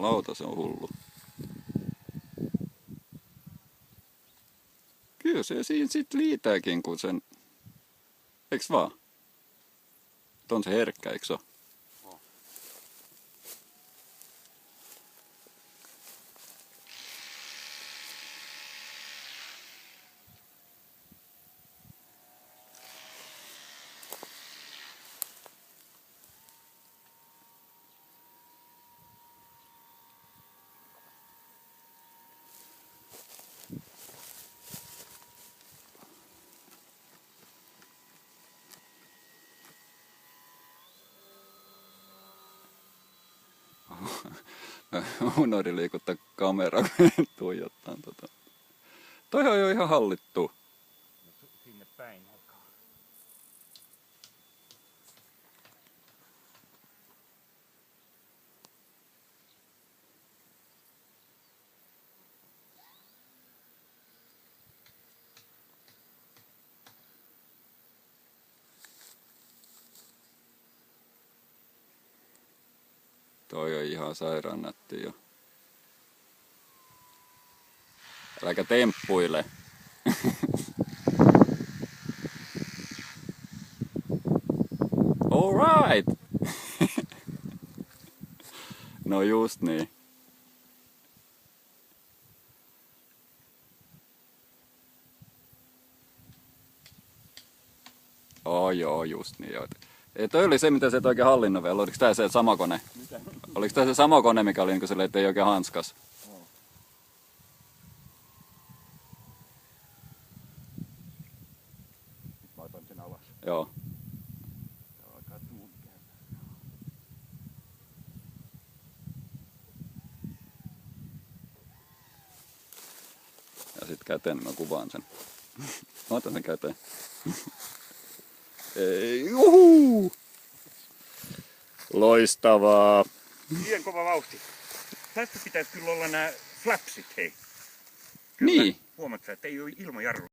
Jumalauta, se on hullu. Kyllä se siinä sit liitääkin, kun sen... Eiks vaan? On se herkkä, eiks oo? Unohdin liikuttaa kameraa, kun tuijottaa tota. Toi on jo ihan hallittu. Sinne päin alkaa. Toi on ihan sairaan nätti jo. Äläkä temppuile. All right. No just niin. Joo, just niin. Joo. Toi oli se, mitä se et oikein hallinnut vielä. Oliko tää se sama kone? Mitä? Oliko tää se sama kone, mikä oli niin silleen, ettei oikein hanskas? Mä otan sen alas. Joo. Se alkaa tuuli käymään. Ja sit käteen mä kuvaan sen. Mä otan sen käteen. Ei, juhuu! Loistavaa! Liian kova vauhti. Tästä pitäisi kyllä olla nämä flapsit, hei. Kyllä. Niin. Huomaat sä, että ei ole ilmajarru.